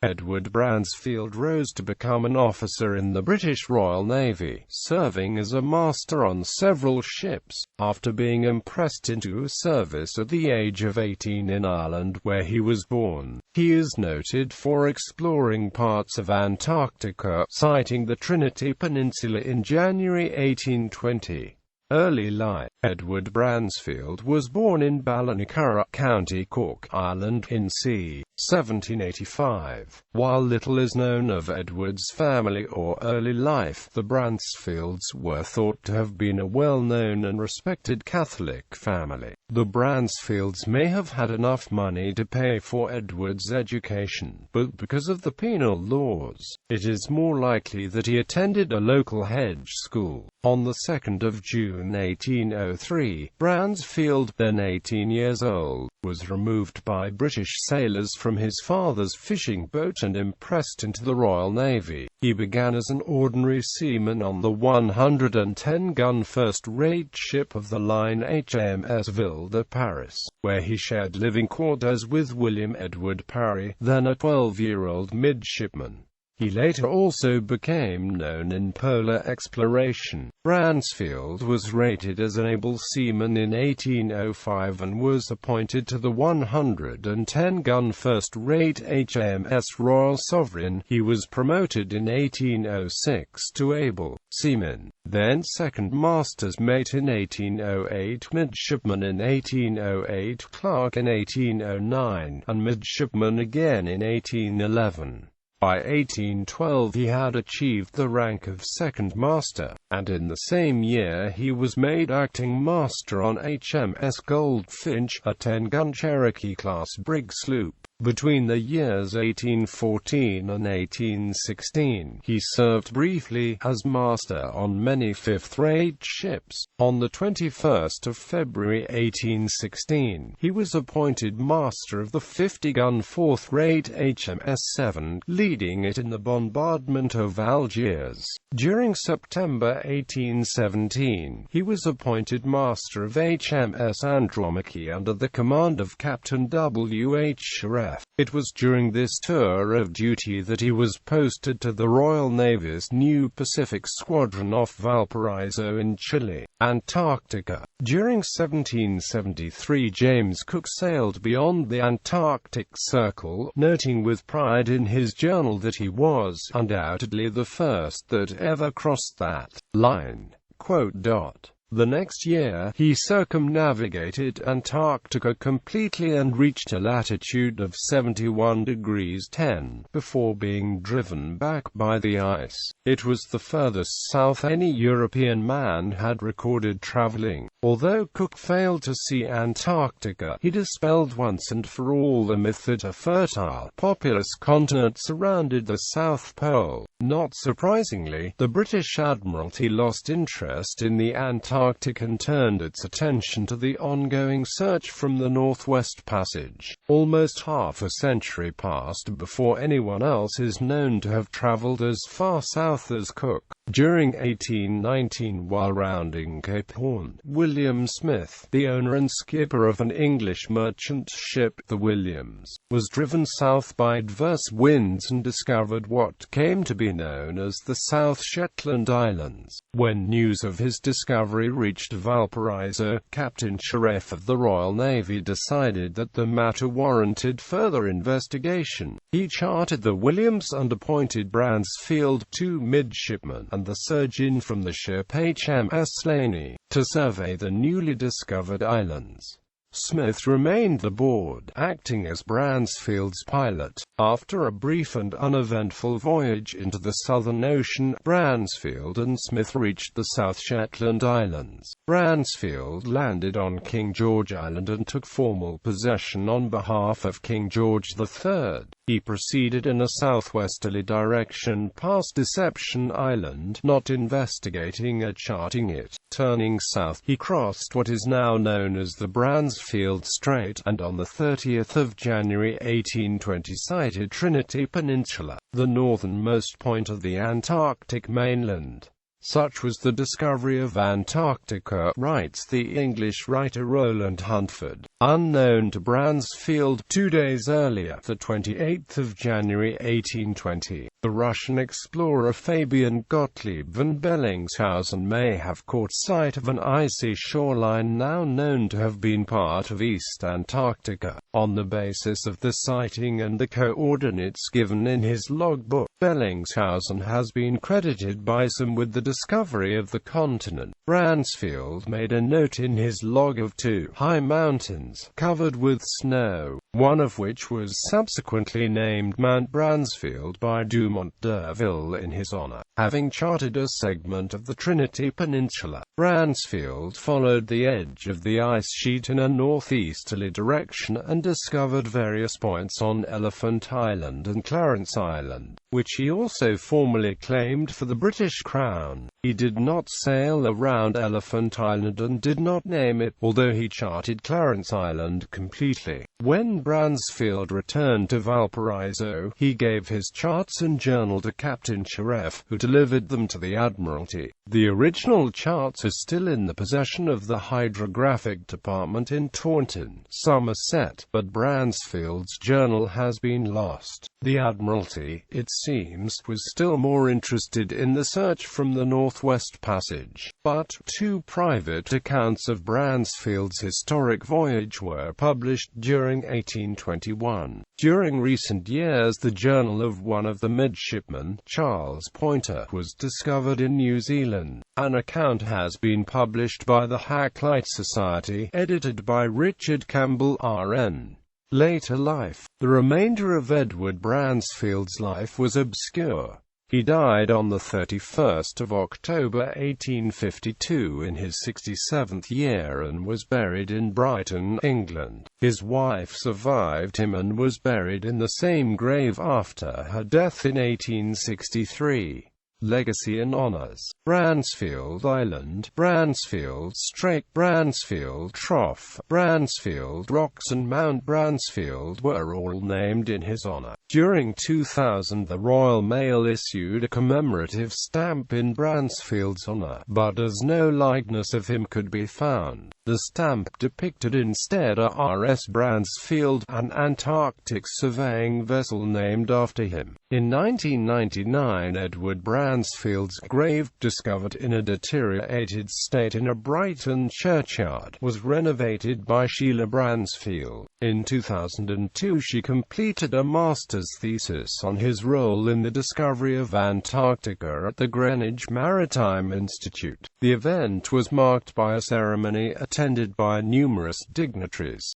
Edward Bransfield rose to become an officer in the British Royal Navy, serving as a master on several ships, after being impressed into service at the age of 18 in Ireland, where he was born. He is noted for exploring parts of Antarctica, sighting the Trinity Peninsula in January 1820. Early life. Edward Bransfield was born in Ballinacurra, County Cork, Ireland, in c. 1785. While little is known of Edward's family or early life, the Bransfields were thought to have been a well-known and respected Catholic family. The Bransfields may have had enough money to pay for Edward's education, but because of the penal laws, it is more likely that he attended a local hedge school. On the 2nd of June 1803, Bransfield, then 18 years old, was removed by British sailors from his father's fishing boat and impressed into the Royal Navy. He began as an ordinary seaman on the 110-gun first-rate ship of the line HMS Ville de Paris, where he shared living quarters with William Edward Parry, then a 12-year-old midshipman. He later also became known in polar exploration. Bransfield was rated as an able seaman in 1805 and was appointed to the 110-gun first-rate HMS Royal Sovereign. He was promoted in 1806 to able seaman, then second master's mate in 1808, midshipman in 1808, clerk in 1809, and midshipman again in 1811. By 1812 he had achieved the rank of second master, and in the same year he was made acting master on HMS Goldfinch, a 10-gun Cherokee-class brig sloop. Between the years 1814 and 1816, he served briefly as master on many fifth-rate ships. On the 21st of February 1816, he was appointed master of the 50-gun fourth-rate HMS Seven, leading it in the bombardment of Algiers. During September 1817, he was appointed master of HMS Andromache under the command of Captain W. H. Sharef. It was during this tour of duty that he was posted to the Royal Navy's new Pacific Squadron off Valparaiso in Chile, Antarctica. During 1773, James Cook sailed beyond the Antarctic Circle, noting with pride in his journal that he was undoubtedly the first that ever crossed that line. The next year, he circumnavigated Antarctica completely and reached a latitude of 71 degrees 10, before being driven back by the ice. It was the furthest south any European man had recorded traveling. Although Cook failed to see Antarctica, he dispelled once and for all the myth that a fertile, populous continent surrounded the South Pole. Not surprisingly, the British Admiralty lost interest in the Antarctic and turned its attention to the ongoing search from the Northwest Passage. Almost half a century passed before anyone else is known to have traveled as far south as Cook. During 1819, while rounding Cape Horn, William Smith, the owner and skipper of an English merchant ship, the Williams, was driven south by adverse winds and discovered what came to be known as the South Shetland Islands. When news of his discovery reached Valparaiso, Captain Sharef of the Royal Navy decided that the matter warranted further investigation. He chartered the Williams and appointed Bransfield, two midshipmen, and the surgeon from the ship HMS Slaney, to survey the newly discovered islands. Smith remained aboard, acting as Bransfield's pilot. After a brief and uneventful voyage into the Southern Ocean, Bransfield and Smith reached the South Shetland Islands. Bransfield landed on King George Island and took formal possession on behalf of King George III. He proceeded in a southwesterly direction past Deception Island, not investigating or charting it. Turning south, he crossed what is now known as the Bransfield Strait, and on the 30th of January 1820 sighted Trinity Peninsula, the northernmost point of the Antarctic mainland. Such was the discovery of Antarctica, writes the English writer Roland Huntford. Unknown to Bransfield, 2 days earlier, the 28th of January 1820, the Russian explorer Fabian Gottlieb von Bellingshausen may have caught sight of an icy shoreline now known to have been part of East Antarctica. On the basis of the sighting and the coordinates given in his logbook, Bellingshausen has been credited by some with the discovery of the continent. Bransfield made a note in his log of 2 high mountains, covered with snow, one of which was subsequently named Mount Bransfield by Dumont d'Urville in his honor. Having charted a segment of the Trinity Peninsula, Bransfield followed the edge of the ice sheet in a northeasterly direction and discovered various points on Elephant Island and Clarence Island, which he also formally claimed for the British Crown. He did not sail around Elephant Island and did not name it, although he charted Clarence Island completely. When Bransfield returned to Valparaiso, he gave his charts and journal to Captain Shareff, who delivered them to the Admiralty. The original charts are still in the possession of the Hydrographic Department in Taunton, Somerset, but Bransfield's journal has been lost. The Admiralty, it seems, was still more interested in the search from the Northwest Passage, but 2 private accounts of Bransfield's historic voyage were published during 1821. During recent years, the journal of one of the midshipmen, Charles Poynter, was discovered in New Zealand. An account has been published by the Hacklight Society, edited by Richard Campbell, R.N. Later life. The remainder of Edward Bransfield's life was obscure. He died on the 31st of October 1852 in his 67th year and was buried in Brighton, England. His wife survived him and was buried in the same grave after her death in 1863. Legacy and honors. Bransfield Island, Bransfield Strait, Bransfield Trough, Bransfield Rocks and Mount Bransfield were all named in his honor. During 2000, the Royal Mail issued a commemorative stamp in Bransfield's honor, but as no likeness of him could be found, the stamp depicted instead a RS Bransfield, an Antarctic surveying vessel named after him. In 1999, Edward Bransfield's grave, discovered in a deteriorated state in a Brighton churchyard, was renovated by Sheila Bransfield. In 2002, she completed a master's thesis on his role in the discovery of Antarctica at the Greenwich Maritime Institute. The event was marked by a ceremony attended by numerous dignitaries.